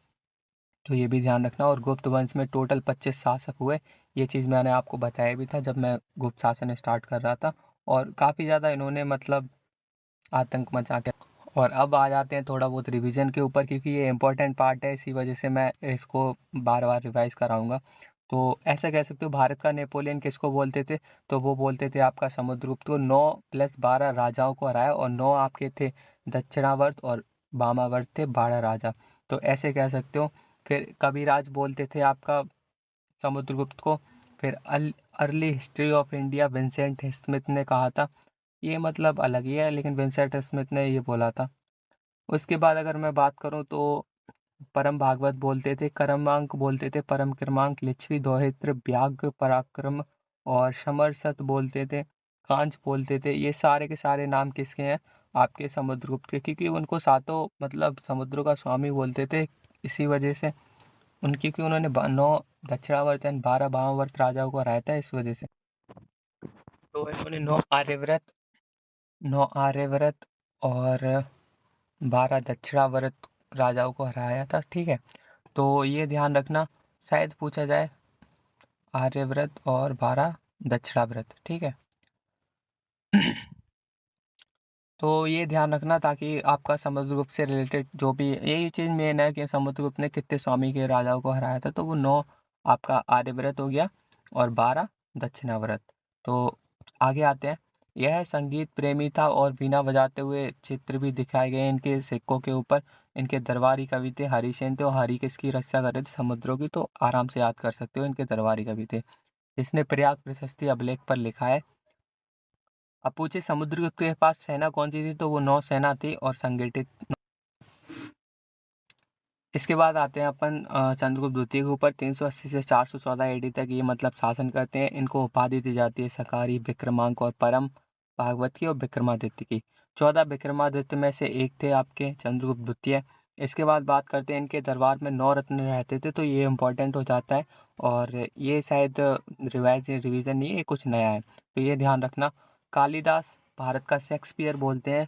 तो ये भी ध्यान रखना। और गुप्त वंश में टोटल 25 शासक हुए, ये चीज़ मैंने आपको बताया भी था जब मैं गुप्त शासन स्टार्ट कर रहा था। और काफ़ी ज़्यादा इन्होंने मतलब आतंक मचा के। और अब आ जाते हैं थोड़ा बहुत रिवीजन के ऊपर, क्योंकि ये इंपॉर्टेंट पार्ट है, इसी वजह से मैं इसको बार बार रिवाइज कराऊंगा। तो ऐसा कह सकते हो, भारत का नेपोलियन किसको बोलते थे? तो वो बोलते थे आपका समुद्रगुप्त को। 9 + 12 राजाओं को हराया, और 9 आपके थे दक्षिणावर्त, और वामावर्त थे 12 राजा, तो ऐसे कह सकते हो। फिर कविराज बोलते थे आपका समुद्रगुप्त को। फिर early history of India Vincent Smith ने कहा था, ये मतलब अलग ही है, लेकिन विंसेंट स्मिथ ने ये बोला था। उसके बाद अगर मैं बात करूं तो परम भागवत बोलते थे, क्रमांक बोलते थे परम क्रमांक, लिच्छवी दोहित्र, व्याघ्र पराक्रम, और समरसत बोलते थे, कांच बोलते थे। ये सारे के सारे नाम किसके हैं? आपके समुद्रगुप्त के, क्योंकि उनको सातों मतलब समुद्रों का स्वामी बोलते थे, इसी वजह से उनकी, क्योंकि उन्होंने 9 दक्षिणावर्त एंड 12 वामावर्त राजाओं को हराया था, इस वजह से। तो इन्होंने 9 आर्यव्रत और 12 दक्षिणावर्त राजाओं को हराया था, ठीक है। तो ये ध्यान रखना, शायद पूछा जाए आर्यव्रत और 12 दक्षिणाव्रत, ठीक है। तो ये ध्यान रखना ताकि आपका समुद्रगुप्त से रिलेटेड जो भी यही चीज़ मेन है कि समुद्रगुप्त ने कितने स्वामी के राजाओं को हराया था, तो वो 9 आपका आर्यव्रत हो गया और 12 दक्षिणाव्रत। तो आगे आते हैं। यह संगीत प्रेमी था और वीणा बजाते हुए चित्र भी दिखाए गए इनके सिक्कों के ऊपर। इनके दरबारी कवि थे हरिसेन थे और हरि किसकी रक्षा कर रहे थे, समुद्रों की। तो आराम से याद कर सकते हो, इनके दरबारी कवि थे। इसने प्रयाग प्रशस्ति अभिलेख पर लिखा है। अब पूछे समुद्रगुप्त के पास सेना कौन सी थी, तो वो 9 सेना थी और संगठित। इसके बाद आते हैं अपन चंद्रगुप्त द्वितीय के ऊपर। 380 से 414 एडी तक ये मतलब शासन करते हैं। इनको उपाधि दी जाती है सकारी, विक्रमांक और परम भागवत की और विक्रमादित्य की। 14 विक्रमादित्य में से एक थे आपके चंद्रगुप्त द्वितीय। इसके बाद बात करते हैं इनके दरबार में 9 रत्न रहते थे, तो ये इंपॉर्टेंट हो जाता है और ये शायद रिवीजन नहीं है, ये कुछ नया है, तो ये ध्यान रखना। कालिदास भारत का शेक्सपियर बोलते हैं,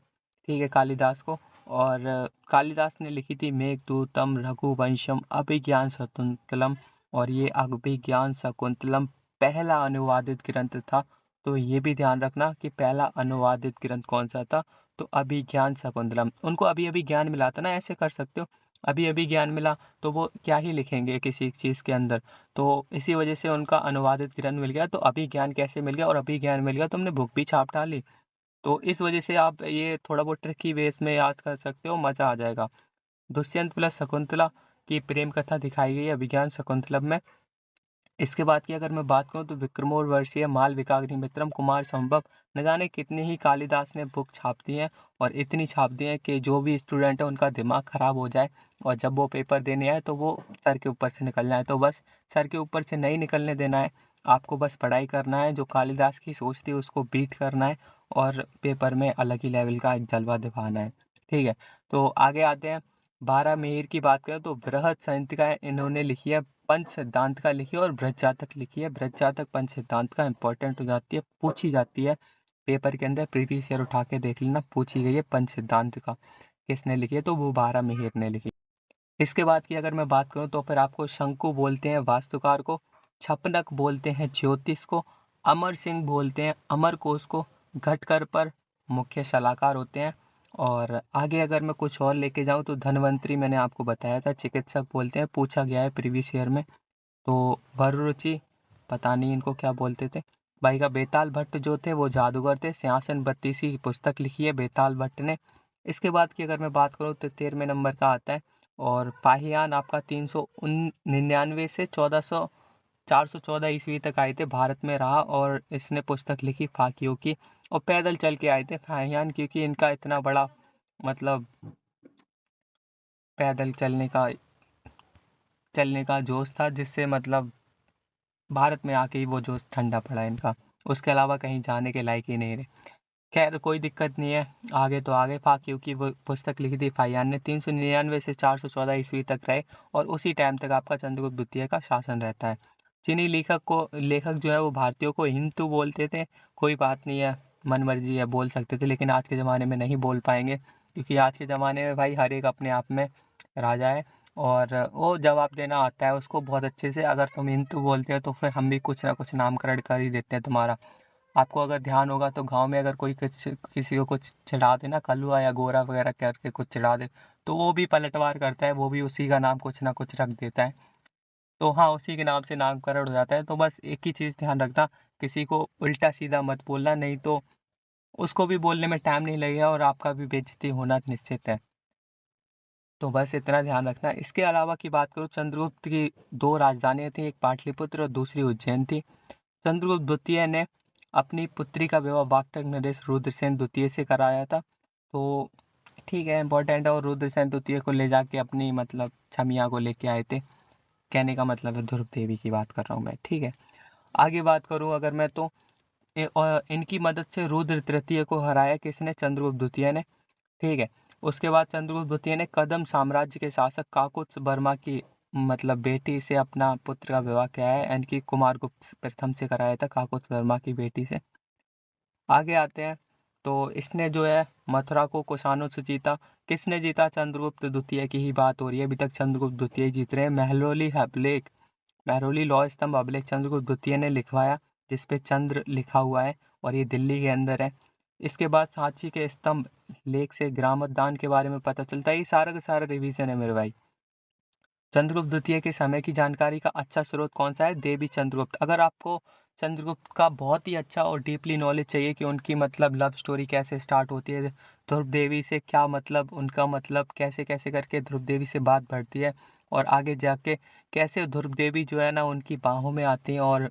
ठीक है, कालिदास को। और कालिदास ने लिखी थी मेघदूतम, रघुवंशम, अभिज्ञान शकुंतलम। और ये अभिज्ञान शकुंतलम पहला अनुवादित ग्रंथ था। तो ये भी ध्यान रखना कि पहला अनुवादित ग्रंथ कौन सा था, तो अभिज्ञान शकुंतलम। उनको अभी अभी ज्ञान मिला था ना, ऐसे कर सकते हो, अभी अभी ज्ञान मिला तो वो क्या ही लिखेंगे किसी चीज के अंदर। तो इसी वजह से उनका अनुवादित ग्रंथ मिल गया। तो अभी ज्ञान कैसे मिल गया, और अभी ज्ञान मिल गया, तुमने बुक भी छाप डाली। तो इस वजह से आप ये थोड़ा बहुत ट्रिकी वेस में याद कर सकते हो, मजा आ जाएगा। दुष्यंत प्लस शकुंतला की प्रेम कथा दिखाई गई है अभिज्ञान शकुंतलम में। इसके बाद की अगर मैं बात करूं तो विक्रमोर्वशीय, मालविकाग्निमित्रम, कुमार संभव, न जाने कितनी ही कालिदास ने बुक छाप दी है। और इतनी छाप दी है कि जो भी स्टूडेंट है उनका दिमाग खराब हो जाए और जब वो पेपर देने आए तो वो सर के ऊपर से निकल जाए। तो बस सर के ऊपर से नहीं निकलने देना है, आपको बस पढ़ाई करना है, जो कालिदास की सोच थी उसको बीट करना है और पेपर में अलग ही लेवल का जलवा दिखाना है, ठीक है। तो आगे आते हैं। 12 मिहिर की बात करें तो बृहद संहिता इन्होंने लिखी है, पंच सिद्धांत का लिखी है और बृहद जातक लिखी है। बृहद जातक पंच सिद्धांत का इंपॉर्टेंट हो जाती है, पूछी जाती है पेपर के अंदर, प्रीवियस ईयर उठा के देख लेना, पूछी गई है पंच सिद्धांत का किसने लिखी है, तो वो 12 मिहिर ने लिखी। इसके बाद की अगर मैं बात करूं तो फिर आपको शंकु बोलते हैं वास्तुकार को, छपनक बोलते हैं ज्योतिष को, अमर सिंह बोलते हैं अमर कोश को, घटकर पर मुख्य सलाहकार होते हैं। और आगे अगर मैं कुछ और लेके जाऊं तो धनवंतरी मैंने आपको बताया था, चिकित्सक बोलते हैं, पूछा गया है प्रीवियस ईयर में। तो वरुरुचि पता नहीं इनको क्या बोलते थे। भाई का बेताल भट्ट जो थे वो जादूगर थे, सिंहासन बत्तीसी की पुस्तक लिखी है बेताल भट्ट ने। इसके बाद की अगर मैं बात करूँ तो 13वें नंबर का आता है और पाहियान आपका 399 से 414 ईस्वी तक आए थे, भारत में रहा और इसने पुस्तक लिखी फाकियों की। और पैदल चल के आए थे पाहियान, क्योंकि इनका इतना बड़ा मतलब पैदल चलने का जोश था, जिससे मतलब भारत में आके ही वो जोश ठंडा पड़ा इनका, उसके अलावा कहीं जाने के लायक ही नहीं रहे। खैर कोई दिक्कत नहीं है, आगे तो आगे था, क्योंकि वो पुस्तक लिखी थी फाहियान ने। 399 से 414 ईस्वी तक रहे और उसी टाइम तक आपका चंद्रगुप्त द्वितीय का शासन रहता है। चीनी लेखक जो है वो भारतीयों को हिंदू बोलते थे, कोई बात नहीं है, मन मर्जी है बोल सकते थे, लेकिन आज के ज़माने में नहीं बोल पाएंगे, क्योंकि आज के ज़माने में भाई हर एक अपने आप में राजा है और वो जवाब देना आता है उसको बहुत अच्छे से। अगर तुम हिंदू बोलते हो तो फिर हम भी कुछ ना कुछ नामकरण कर ही देते हैं तुम्हारा। आपको अगर ध्यान होगा तो गांव में अगर कोई किसी को कुछ चिढ़ा दे ना, कलुआ या गोरा वगैरह करके कुछ चिढ़ा दे, तो वो भी पलटवार करता है, वो भी उसी का नाम कुछ ना कुछ रख देता है। तो हाँ, उसी के नाम से नामकरण हो जाता है। तो बस एक ही चीज़ ध्यान रखना, किसी को उल्टा सीधा मत बोलना, नहीं तो उसको भी बोलने में टाइम नहीं लगेगा और आपका भी बेइज्जती होना निश्चित है। तो बस इतना ध्यान रखना। इसके अलावा की बात करूँ, चंद्रगुप्त की 2 राजधानियाँ थी, एक पाटलिपुत्र और दूसरी उज्जैन थी। चंद्रगुप्त द्वितीय ने अपनी पुत्री का विवाह वाकटक नरेश रुद्रसेन द्वितीय से कराया था। तो ठीक है, इम्पोर्टेंट है। और रुद्रसेन द्वितीय को ले जाके अपनी मतलब छमिया को लेके आए थे, कहने का मतलब है ध्रुव देवी की बात कर रहा हूँ मैं, ठीक है। आगे बात करूँ अगर मैं तो इनकी मदद से रुद्र तृतीय को हराया किसने, चंद्रगुप्त द्वितीय ने, ठीक है। उसके बाद चंद्रगुप्त द्वितीय ने कदम साम्राज्य के शासक काकुत्स वर्मा की मतलब बेटी से अपना पुत्र का विवाह किया है, यानी कि कुमारगुप्त प्रथम से कराया था काकुत्स वर्मा की बेटी से। आगे आते हैं। तो इसने जो है मथुरा को कुषाणों से जीता, किसने जीता, चंद्रगुप्त द्वितीय की ही बात हो रही है, अभी तक चंद्रगुप्त द्वितीय जीत रहे हैं। महरौली लौह स्तंभ अभिलेख चंद्रगुप्त द्वितीय ने लिखवाया, जिसपे चंद्र लिखा हुआ है और ये दिल्ली के अंदर है। इसके बाद सांची के स्तंभ लेख से ग्रामोद्यान के बारे में पता चलता है। ये सारा का सारा रिवीजन है मेरे भाई। चंद्रगुप्त द्वितीय के समय की जानकारी का अच्छा स्रोत कौन सा है? देवी चंद्रगुप्त। अगर आपको चंद्रगुप्त का बहुत ही अच्छा और डीपली नॉलेज चाहिए कि उनकी मतलब लव स्टोरी कैसे स्टार्ट होती है, ध्रुव देवी से क्या मतलब, उनका मतलब कैसे कैसे करके ध्रुव देवी से बात बढ़ती है और आगे जाके कैसे ध्रुव देवी जो है ना उनकी बाहों में आती हैं और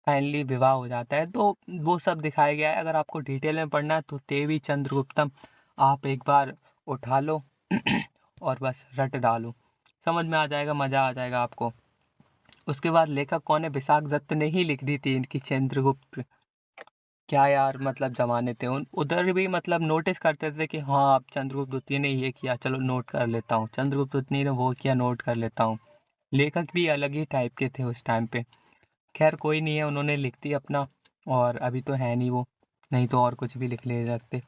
फाइनली विवाह हो जाता है, तो वो सब दिखाया गया है। अगर आपको डिटेल में पढ़ना है तो देवी चंद्रगुप्तम आप एक बार उठा लो और बस रट डालो, समझ में आ जाएगा, मजा आ जाएगा आपको। उसके बाद लेखक कौन है? विशाख दत्त ने ही लिख दी थी इनकी चंद्रगुप्त। क्या यार मतलब जमाने थे उन, उधर भी मतलब नोटिस करते थे कि हाँ अब चंद्रगुप्त द्वितीय ने ये किया, चलो नोट कर लेता हूँ, चंद्रगुप्त द्वितीय ने वो किया, नोट कर लेता हूँ। लेखक भी अलग ही टाइप के थे उस टाइम पे। खैर कोई नहीं है, उन्होंने लिख दी अपना, और अभी तो है नहीं वो, नहीं तो और कुछ भी लिख ले रखते,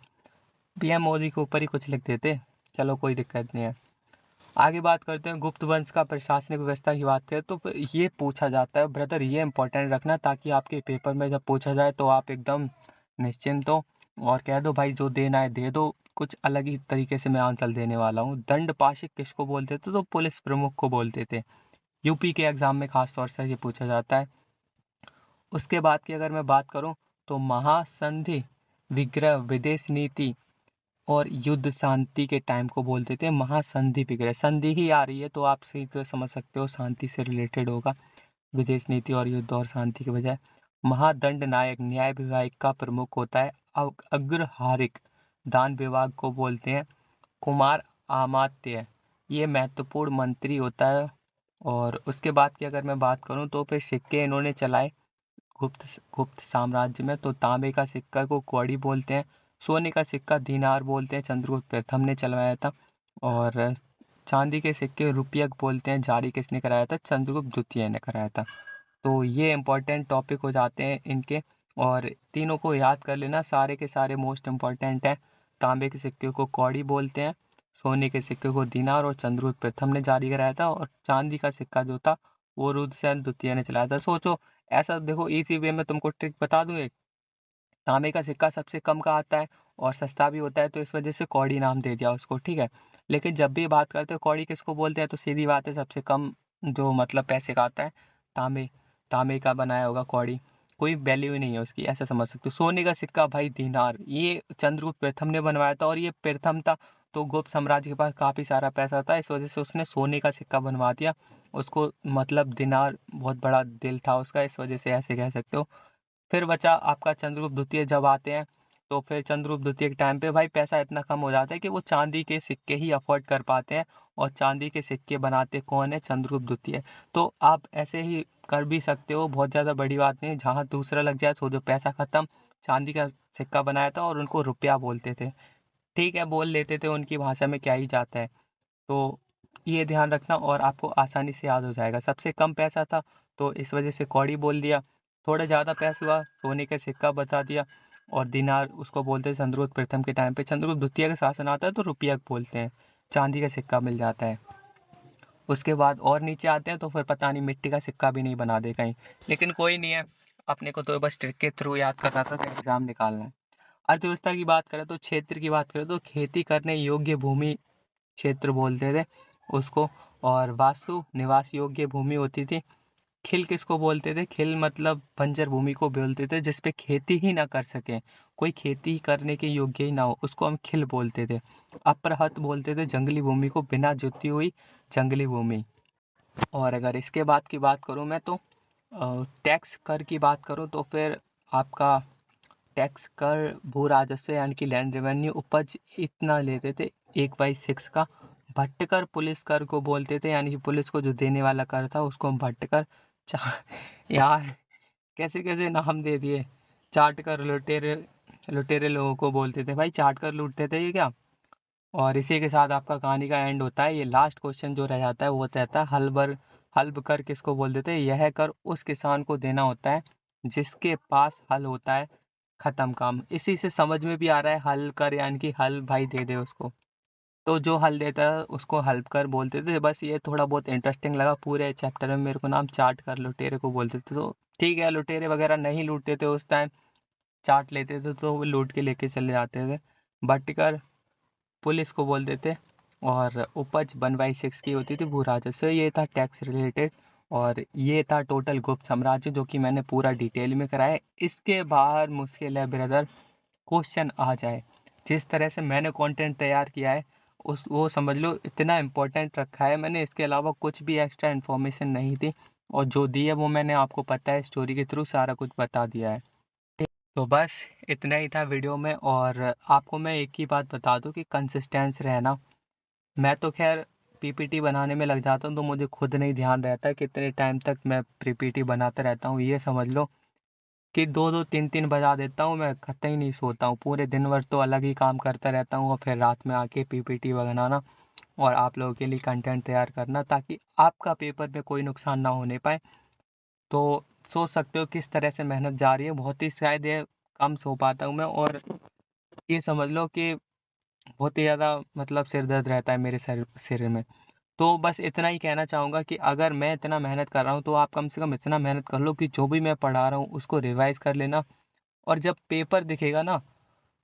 पीएम मोदी के ऊपर ही कुछ लिख देते। चलो कोई दिक्कत नहीं है। आगे बात करते हैं गुप्त वंश का प्रशासनिक व्यवस्था की बात करें तो फिर ये पूछा जाता है ब्रदर, ये इंपॉर्टेंट रखना ताकि आपके पेपर में जब पूछा जाए तो आप एकदम निश्चिंत हो और कह दो भाई जो देना है दे दो, कुछ अलग ही तरीके से मैं आंसर देने वाला हूँ। दंड पाशिक किसको बोलते थे? तो पुलिस प्रमुख को बोलते थे। यूपी के एग्जाम में खास तौर से ये पूछा जाता है। उसके बाद की अगर मैं बात करूं तो महासंधि विग्रह विदेश नीति और युद्ध शांति के टाइम को बोलते थे महासंधि विग्रह। संधि ही आ रही है तो आप सही तो समझ सकते हो शांति से रिलेटेड होगा, विदेश नीति और युद्ध और शांति के बजाय। महादंड नायक न्याय विभाग का प्रमुख होता है। अग्रहारिक दान विभाग को बोलते हैं। कुमार अमात्य ये महत्वपूर्ण मंत्री होता है। और उसके बाद की अगर मैं बात करूं तो फिर सिक्के इन्होंने चलाए गुप्त गुप्त साम्राज्य में। तो तांबे का सिक्का को कौड़ी बोलते हैं, सोने का सिक्का दीनार बोलते हैं, चंद्रगुप्त प्रथम ने चलवाया था। और चांदी के सिक्के रुपयक बोलते हैं, जारी किसने कराया था? चंद्रगुप्त द्वितीय ने कराया था। तो ये इंपॉर्टेंट टॉपिक हो जाते हैं इनके, और तीनों को याद कर लेना, सारे के सारे मोस्ट इंपॉर्टेंट है। तांबे के सिक्के को कौड़ी बोलते हैं, सोने के सिक्के को दीनार और चंद्रगुप्त प्रथम ने जारी कराया था, और चांदी का सिक्का जो था वो रुद्रसेन द्वितीय ने चलाया था। सोचो, ऐसा देखो इजी वे में तुमको ट्रिक बता दूं एक, तांबे का सिक्का सबसे कम का आता है और सस्ता भी होता है, तो इस वजह से कौड़ी नाम दे दिया उसको, ठीक है। लेकिन जब भी बात करते हो कौड़ी किसको बोलते हैं, तो सीधी बात है सबसे कम जो मतलब पैसे का आता है, तांबे, तांबे का बनाया होगा कौड़ी, कोई वैल्यू ही नहीं है उसकी, ऐसा समझ सकते हो। सोने का सिक्का भाई दीनार, ये चंद्रगुप्त प्रथम ने बनवाया था और ये प्रथम था, तो गुप्त साम्राज्य के पास काफी सारा पैसा था, इस वजह से उसने सोने का सिक्का बनवा दिया उसको, मतलब दिनार बहुत बड़ा दिल था उसका, इस वजह से ऐसे कह सकते हो। फिर बचा आपका चंद्रगुप्त द्वितीय जब आते हैं, तो फिर चंद्रगुप्त द्वितीय के टाइम पे भाई पैसा इतना कम हो जाता है कि वो चांदी के सिक्के ही अफोर्ड कर पाते हैं, और चांदी के सिक्के बनाते कौन है? चंद्रगुप्त द्वितीय। तो आप ऐसे ही कर भी सकते हो, बहुत ज़्यादा बड़ी बात नहीं, जहाँ दूसरा लग जाए सो जो पैसा खत्म, चांदी का सिक्का बनाया था और उनको रुपया बोलते थे, ठीक है, बोल लेते थे, उनकी भाषा में क्या ही जाता है। तो ये ध्यान रखना और आपको आसानी से याद हो जाएगा। सबसे कम पैसा था तो इस वजह से कौड़ी बोल दिया, थोड़ा ज़्यादा पैसा हुआ सोने का सिक्का बता दिया, और दिनार उसको बोलते हैं चंद्रगुप्त प्रथम के टाइम पे, चंद्रगुप्त द्वितीय का शासन आता है तो रुपया बोलते हैं, चांदी का सिक्का मिल जाता है। उसके बाद और नीचे आते हैं तो फिर पता नहीं मिट्टी का सिक्का भी नहीं बना दे कहीं, लेकिन कोई नहीं है, अपने को तो बस ट्रिक के थ्रू याद करना था तो एग्जाम निकालना है। अर्थव्यवस्था की बात करें तो क्षेत्र की बात करें तो खेती करने योग्य भूमि क्षेत्र बोलते थे उसको, और वास्तु निवास योग्य भूमि होती थी। खिल किसको बोलते थे? खिल मतलब बंजर भूमि को बोलते थे जिसपे खेती ही ना कर सके, कोई खेती करने के योग्य ही ना हो, उसको हम खिल बोलते थे। अप्रहत बोलते थे जंगली भूमि को, बिना जोती हुई जंगली भूमि। और अगर इसके बाद की बात करूं मैं तो टैक्स कर की बात करूं तो फिर आपका टैक्स कर भू राजस्व यानी कि लैंड रेवेन्यू उपज इतना लेते थे 1/6 का। भट्टकर पुलिस कर को बोलते थे, यानी कि पुलिस को जो देने वाला कर था उसको हम भट्टकर यार कैसे कैसे नाम दे दिए। चाट कर लुटेरे, लुटेरे लोगों को बोलते थे भाई, चाट कर लूटते थे ये क्या। और इसी के साथ आपका कहानी का एंड होता है। ये लास्ट क्वेश्चन जो रह जाता है वो रहता है हल्ब कर किसको बोल देते हैं? यह कर उस किसान को देना होता है जिसके पास हल होता है, खत्म काम। इसी से समझ में भी आ रहा है हल कर यानी कि हल भाई दे दे उसको, तो जो हल देता है उसको हल्प कर बोलते थे। बस ये थोड़ा बहुत इंटरेस्टिंग लगा, पूरे चैप्टर में मेरे को नाम चाट कर लुटेरे को बोलते थे। तो ठीक है, लुटेरे वगैरह नहीं लूटते थे उस टाइम, चाट लेते थे तो वो लूट के लेके चले जाते थे। बटकर पुलिस को बोल देते और उपज 1/6 की होती थी भू राजस्व। ये था टैक्स रिलेटेड और ये था टोटल गुप्त साम्राज्य जो कि मैंने पूरा डिटेल में कराया। इसके बाहर मुश्किल है ब्रदर क्वेश्चन आ जाए। जिस तरह से मैंने कंटेंट तैयार किया है उस वो समझ लो इतना इम्पोर्टेंट रखा है मैंने, इसके अलावा कुछ भी एक्स्ट्रा इन्फॉर्मेशन नहीं थी और जो दी है वो मैंने आपको पता है स्टोरी के थ्रू सारा कुछ बता दिया है। तो बस इतना ही था वीडियो में और आपको मैं एक ही बात बता दूं कि कंसिस्टेंस रहना। मैं तो खैर पीपीटी बनाने में लग जाता हूँ तो मुझे खुद नहीं ध्यान रहता कितने टाइम तक मैं पीपीटी बनाता रहता हूँ। ये समझ लो कि 2-2 3-3 बजा देता हूँ, मैं कतई नहीं सोता हूँ। पूरे दिन भर तो अलग ही काम करता रहता हूँ और फिर रात में आके पीपीटी बनाना और आप लोगों के लिए कंटेंट तैयार करना ताकि आपका पेपर में कोई नुकसान ना होने पाए। तो सोच सकते हो किस तरह से मेहनत जा रही है। बहुत ही शायद ये कम सो पाता हूँ मैं और ये समझ लो कि बहुत ही ज़्यादा मतलब सिर दर्द रहता है मेरे सिर में। तो बस इतना ही कहना चाहूँगा कि अगर मैं इतना मेहनत कर रहा हूँ तो आप कम से कम इतना मेहनत कर लो कि जो भी मैं पढ़ा रहा हूँ उसको रिवाइज़ कर लेना और जब पेपर दिखेगा ना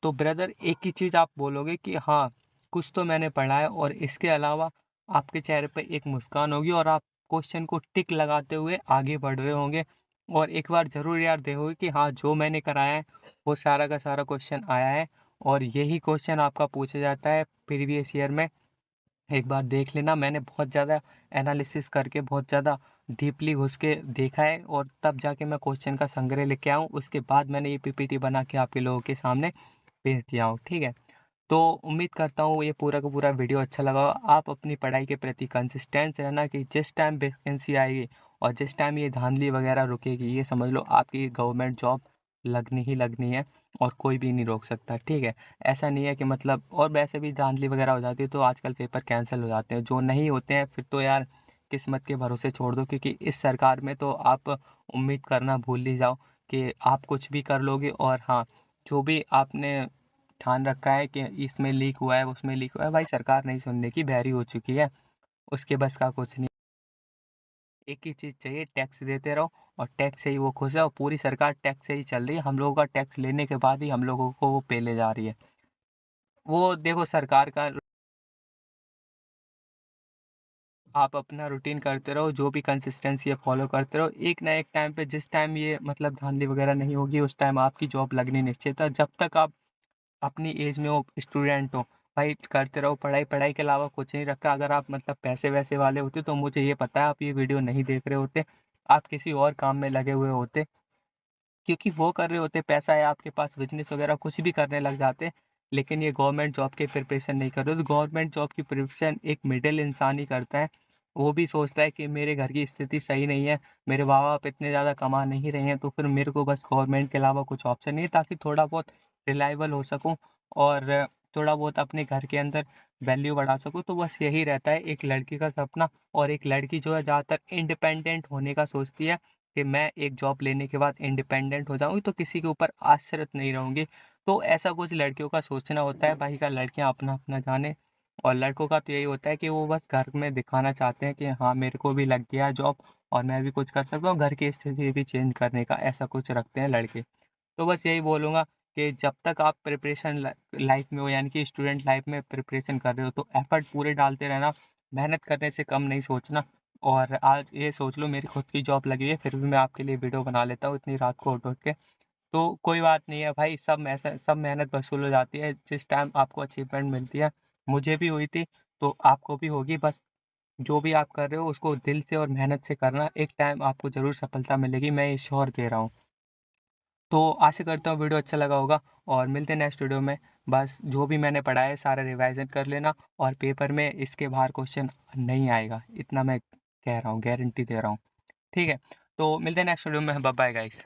तो ब्रदर एक ही चीज़ आप बोलोगे कि हाँ, कुछ तो मैंने पढ़ा है और इसके अलावा आपके चेहरे पे एक मुस्कान होगी और आप क्वेश्चन को टिक लगाते हुए आगे बढ़ रहे होंगे और एक बार ज़रूर याद देखोगे कि हाँ, जो मैंने कराया है वो सारा का सारा क्वेश्चन आया है और यही क्वेश्चन आपका पूछा जाता है प्रीवियस ईयर में। एक बार देख लेना, मैंने बहुत ज़्यादा एनालिसिस करके बहुत ज़्यादा डीपली घुस के देखा है और तब जाके मैं क्वेश्चन का संग्रह लेके आऊँ। उसके बाद मैंने ये पीपीटी बना के आपके लोगों के सामने भेज दिया हूँ, ठीक है? तो उम्मीद करता हूँ ये पूरा का पूरा वीडियो अच्छा लगा हो। आप अपनी पढ़ाई के प्रति कंसिस्टेंट रहना कि जिस टाइम वैकेंसी आएगी और जिस टाइम ये धांधली वगैरह रुकेगी, ये समझ लो आपकी गवर्नमेंट जॉब लगनी ही लगनी है और कोई भी नहीं रोक सकता, ठीक है? ऐसा नहीं है कि मतलब और वैसे भी धांधली वगैरह हो जाती है तो आजकल पेपर कैंसिल हो जाते हैं। जो नहीं होते हैं फिर तो यार किस्मत के भरोसे छोड़ दो क्योंकि इस सरकार में तो आप उम्मीद करना भूल ही जाओ कि आप कुछ भी कर लोगे और हाँ, जो भी आपने ठान रखा है कि इसमें लीक हुआ है, उसमें लीक हुआ है, भाई सरकार नहीं सुनने की, बहरी हो चुकी है, उसके बस का कुछ नहीं। एक ही चीज़ चाहिए, टैक्स देते रहो और टैक्स से ही वो खुश है और पूरी सरकार टैक्स से ही चल रही है। हम लोगों का टैक्स लेने के बाद ही हम लोगों को वो पेले जा रही है। वो देखो सरकार का आप अपना रूटीन करते रहो, जो भी कंसिस्टेंसी है फॉलो करते रहो। एक ना एक टाइम पे जिस टाइम ये मतलब धांधली वगैरह नहीं होगी, उस टाइम आपकी जॉब लगनी निश्चित है। जब तक आप अपनी एज में हो, स्टूडेंट हो, भाई करते रहो पढ़ाई। पढ़ाई के अलावा कुछ नहीं रखा। अगर आप मतलब पैसे-वैसे वाले होते तो मुझे ये पता है आप ये वीडियो नहीं देख रहे होते। आप किसी और काम में लगे हुए होते। क्योंकि वो कर रहे होते, पैसा है आपके पास, बिज़नेस वगैरह कुछ भी करने लग जाते। लेकिन ये गवर्नमेंट जॉब की प्रिपरेशन नहीं कर रहे हो। तो गवर्नमेंट जॉब की प्रिपरेशन एक मिडिल इंसान ही करता है। वो भी सोचता है कि मेरे घर की स्थिति सही नहीं है, मेरे माँ-बाप इतने ज़्यादा कमा नहीं रहे हैं, तो फिर मेरे को बस गवर्नमेंट के अलावा कुछ ऑप्शन नहीं है ताकि थोड़ा बहुत रिलायबल हो सकूँ और थोड़ा बहुत अपने घर के अंदर वैल्यू बढ़ा सकूँ। तो बस यही रहता है एक लड़की का सपना और एक लड़की जो है ज़्यादातर इंडिपेंडेंट होने का सोचती है कि मैं एक जॉब लेने के बाद इंडिपेंडेंट हो जाऊँगी तो किसी के ऊपर आश्रित नहीं रहूँगी। तो ऐसा कुछ लड़कियों का सोचना होता है, भाई का लड़कियाँ अपना-अपना जाने और लड़कों का तो यही होता है कि वो बस घर में दिखाना चाहते हैं कि हाँ, मेरे को भी लग गया है जॉब और मैं भी कुछ कर सकता हूँ, घर की स्थिति भी चेंज करने का ऐसा कुछ रखते हैं लड़के। तो बस यही बोलूँगा कि जब तक आप प्रिपरेशन लाइफ में हो यानी कि स्टूडेंट लाइफ में प्रिपरेशन कर रहे हो तो एफर्ट पूरे डालते रहना, मेहनत करने से कम नहीं सोचना। और आज ये सोच लो मेरी खुद की जॉब लगी है फिर भी मैं आपके लिए वीडियो बना लेता हूँ इतनी रात को उठ-उठ के। तो कोई बात नहीं है भाई, सब मेहनत वसूल हो जाती है जिस टाइम आपको अचीवमेंट मिलती है। मुझे भी हुई थी, तो आपको भी होगी। बस जो भी आप कर रहे हो उसको दिल से और मेहनत से करना, एक टाइम आपको ज़रूर सफलता मिलेगी, मैं ये श्योर दे रहा हूँ। तो आशा करता हूँ वीडियो अच्छा लगा होगा और मिलते हैं नेक्स्ट वीडियो में। बस जो भी मैंने पढ़ा है सारा रिवाइज़न कर लेना और पेपर में इसके बाहर क्वेश्चन नहीं आएगा, इतना मैं कह रहा हूँ, गारंटी दे रहा हूँ। ठीक है? तो मिलते हैं नेक्स्ट वीडियो में, बाय बाय गाइस।